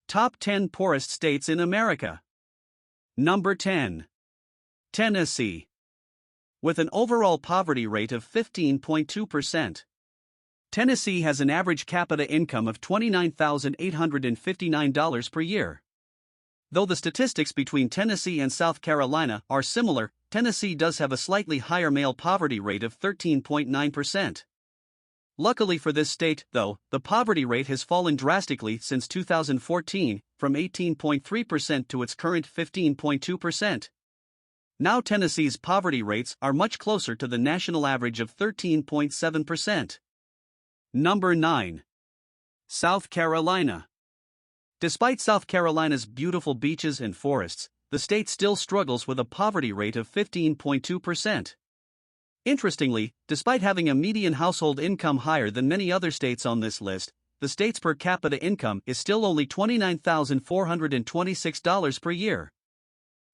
Top 10 Poorest States in America. Number 10. Tennessee. With an overall poverty rate of 15.2%. Tennessee has an average capita income of $29,859 per year. Though the statistics between Tennessee and South Carolina are similar, Tennessee does have a slightly higher male poverty rate of 13.9%. Luckily for this state, though, the poverty rate has fallen drastically since 2014, from 18.3% to its current 15.2%. Now Tennessee's poverty rates are much closer to the national average of 13.7%. Number 9. South Carolina. Despite South Carolina's beautiful beaches and forests, the state still struggles with a poverty rate of 15.2%. Interestingly, despite having a median household income higher than many other states on this list, the state's per capita income is still only $29,426 per year.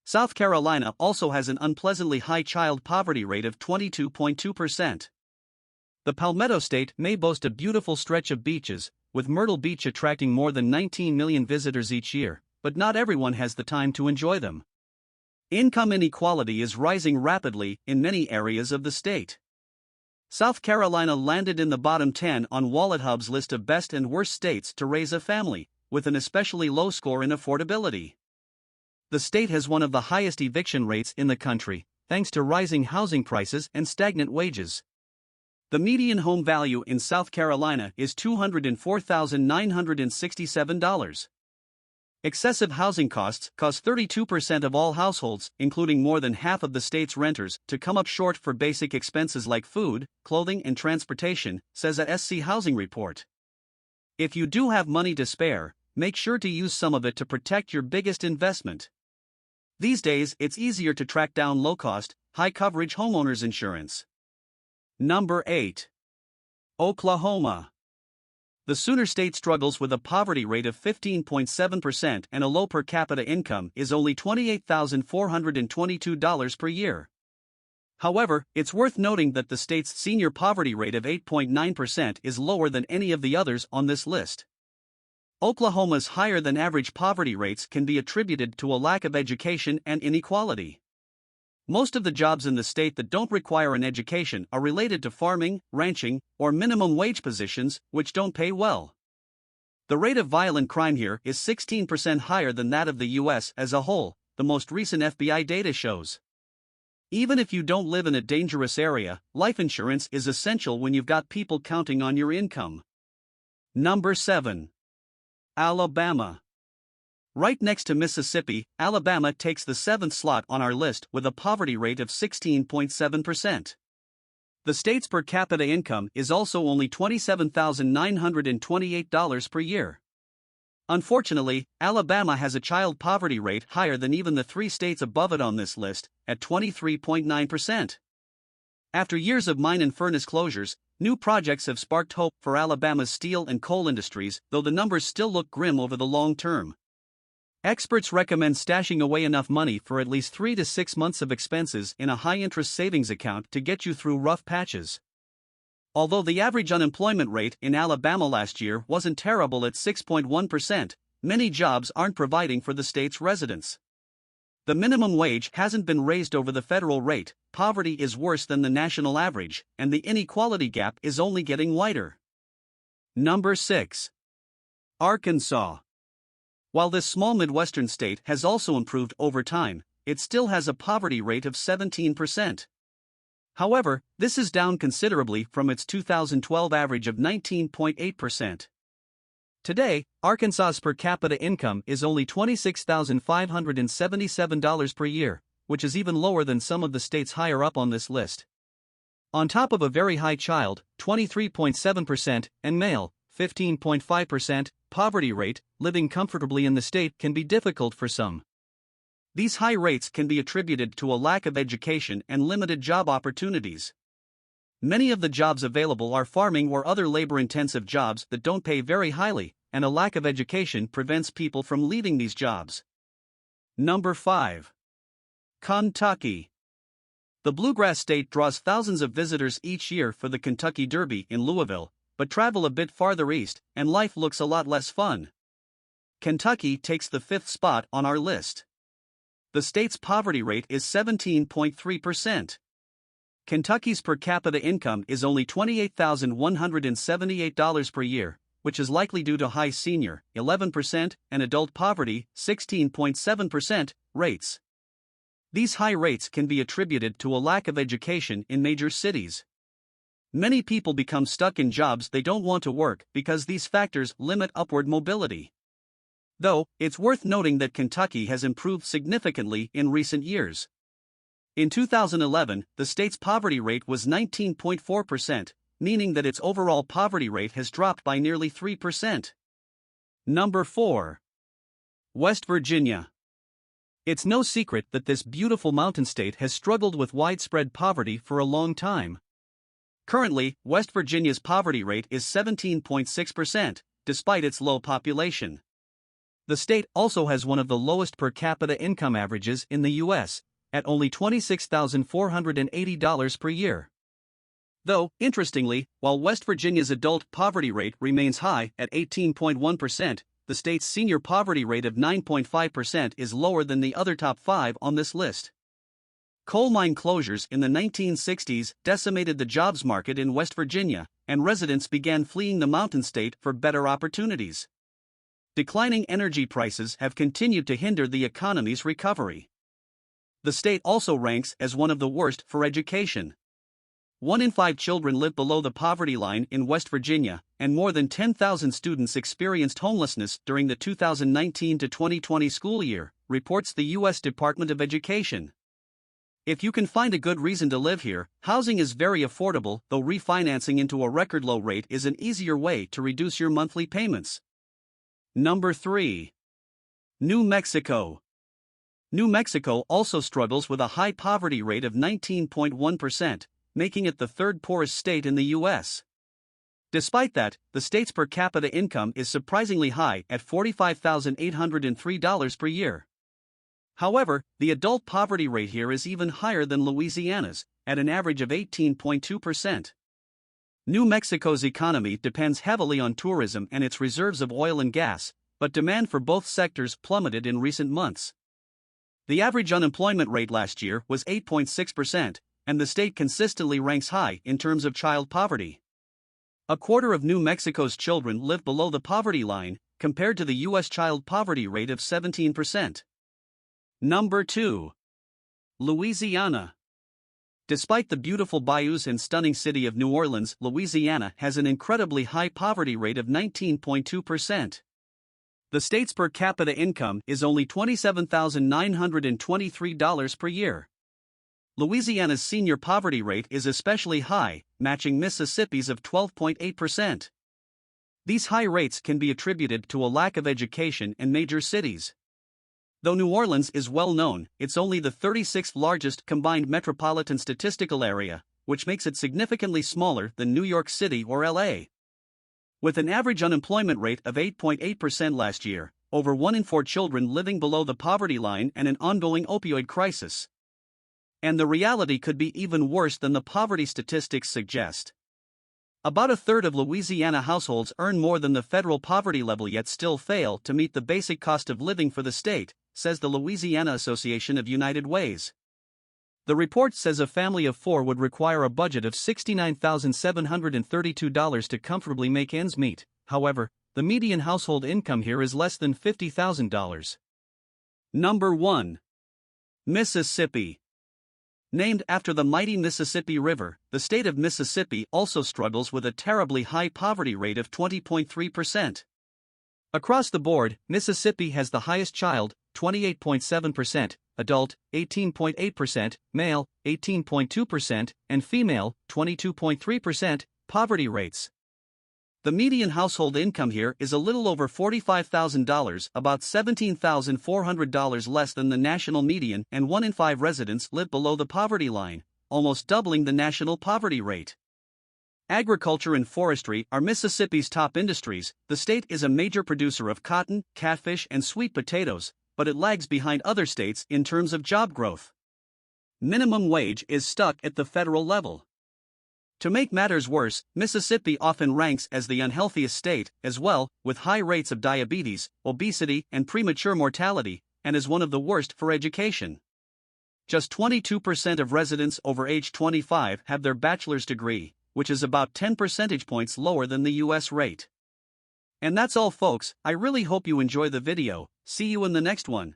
South Carolina also has an unpleasantly high child poverty rate of 22.2%. The Palmetto State may boast a beautiful stretch of beaches, with Myrtle Beach attracting more than 19 million visitors each year, but not everyone has the time to enjoy them. Income inequality is rising rapidly in many areas of the state. South Carolina landed in the bottom 10 on WalletHub's list of best and worst states to raise a family, with an especially low score in affordability. The state has one of the highest eviction rates in the country, thanks to rising housing prices and stagnant wages. The median home value in South Carolina is $204,967. Excessive housing costs cause 32% of all households, including more than half of the state's renters, to come up short for basic expenses like food, clothing, and transportation, says a SC Housing report. If you do have money to spare, make sure to use some of it to protect your biggest investment. These days, it's easier to track down low-cost, high-coverage homeowners insurance. Number 8. Oklahoma. The Sooner State struggles with a poverty rate of 15.7% and a low per capita income is only $28,422 per year. However, it's worth noting that the state's senior poverty rate of 8.9% is lower than any of the others on this list. Oklahoma's higher than average poverty rates can be attributed to a lack of education and inequality. Most of the jobs in the state that don't require an education are related to farming, ranching, or minimum wage positions, which don't pay well. The rate of violent crime here is 16% higher than that of the U.S. as a whole, the most recent FBI data shows. Even if you don't live in a dangerous area, life insurance is essential when you've got people counting on your income. Number 7. Alabama. Right next to Mississippi, Alabama takes the 7th slot on our list with a poverty rate of 16.7%. The state's per capita income is also only $27,928 per year. Unfortunately, Alabama has a child poverty rate higher than even the 3 states above it on this list, at 23.9%. After years of mine and furnace closures, new projects have sparked hope for Alabama's steel and coal industries, though the numbers still look grim over the long term. Experts recommend stashing away enough money for at least 3 to 6 months of expenses in a high-interest savings account to get you through rough patches. Although the average unemployment rate in Alabama last year wasn't terrible at 6.1%, many jobs aren't providing for the state's residents. The minimum wage hasn't been raised over the federal rate, poverty is worse than the national average, and the inequality gap is only getting wider. Number 6. Arkansas. While this small Midwestern state has also improved over time, it still has a poverty rate of 17%. However, this is down considerably from its 2012 average of 19.8%. Today, Arkansas's per capita income is only $26,577 per year, which is even lower than some of the states higher up on this list. On top of a very high child, 23.7%, and male, 15.5%, poverty rate, living comfortably in the state can be difficult for some. These high rates can be attributed to a lack of education and limited job opportunities. Many of the jobs available are farming or other labor-intensive jobs that don't pay very highly, and a lack of education prevents people from leaving these jobs. Number 5. Kentucky. The Bluegrass State draws thousands of visitors each year for the Kentucky Derby in Louisville, but travel a bit farther east, and life looks a lot less fun. Kentucky takes the fifth spot on our list. The state's poverty rate is 17.3%. Kentucky's per capita income is only $28,178 per year, which is likely due to high senior, 11%, and adult poverty, 16.7%, rates. These high rates can be attributed to a lack of education in major cities. Many people become stuck in jobs they don't want to work because these factors limit upward mobility. Though, it's worth noting that Kentucky has improved significantly in recent years. In 2011, the state's poverty rate was 19.4%, meaning that its overall poverty rate has dropped by nearly 3%. Number 4. West Virginia. It's no secret that this beautiful mountain state has struggled with widespread poverty for a long time. Currently, West Virginia's poverty rate is 17.6%, despite its low population. The state also has one of the lowest per capita income averages in the U.S., at only $26,480 per year. Though, interestingly, while West Virginia's adult poverty rate remains high at 18.1%, the state's senior poverty rate of 9.5% is lower than the other top 5 on this list. Coal mine closures in the 1960s decimated the jobs market in West Virginia, and residents began fleeing the mountain state for better opportunities. Declining energy prices have continued to hinder the economy's recovery. The state also ranks as one of the worst for education. 1 in 5 children live below the poverty line in West Virginia, and more than 10,000 students experienced homelessness during the 2019 to 2020 school year, reports the U.S. Department of Education. If you can find a good reason to live here, housing is very affordable, though refinancing into a record low rate is an easier way to reduce your monthly payments. Number 3. New Mexico. New Mexico also struggles with a high poverty rate of 19.1%, making it the third poorest state in the U.S. Despite that, the state's per capita income is surprisingly high at $45,803 per year. However, the adult poverty rate here is even higher than Louisiana's, at an average of 18.2%. New Mexico's economy depends heavily on tourism and its reserves of oil and gas, but demand for both sectors plummeted in recent months. The average unemployment rate last year was 8.6%, and the state consistently ranks high in terms of child poverty. A quarter of New Mexico's children live below the poverty line, compared to the U.S. child poverty rate of 17%. Number 2. Louisiana. Despite the beautiful bayous and stunning city of New Orleans, Louisiana has an incredibly high poverty rate of 19.2%. The state's per capita income is only $27,923 per year. Louisiana's senior poverty rate is especially high, matching Mississippi's of 12.8%. These high rates can be attributed to a lack of education in major cities. Though New Orleans is well known, it's only the 36th largest combined metropolitan statistical area, which makes it significantly smaller than New York City or LA. With an average unemployment rate of 8.8% last year, over 1 in 4 children living below the poverty line, and an ongoing opioid crisis. And the reality could be even worse than the poverty statistics suggest. About a third of Louisiana households earn more than the federal poverty level yet still fail to meet the basic cost of living for the state, says the Louisiana Association of United Ways. The report says a family of 4 would require a budget of $69,732 to comfortably make ends meet. However, the median household income here is less than $50,000. Number 1. Mississippi. Named after the mighty Mississippi River, the state of Mississippi also struggles with a terribly high poverty rate of 20.3%. Across the board, Mississippi has the highest child, 28.7%, adult, 18.8%, male, 18.2%, and female, 22.3%, poverty rates. The median household income here is a little over $45,000, about $17,400 less than the national median, and 1 in 5 residents live below the poverty line, almost doubling the national poverty rate. Agriculture and forestry are Mississippi's top industries. The state is a major producer of cotton, catfish, and sweet potatoes, but it lags behind other states in terms of job growth. Minimum wage is stuck at the federal level. To make matters worse, Mississippi often ranks as the unhealthiest state, as well, with high rates of diabetes, obesity, and premature mortality, and is one of the worst for education. Just 22% of residents over age 25 have their bachelor's degree, which is about 10 percentage points lower than the US rate. And that's all, folks. I really hope you enjoy the video. See you in the next one.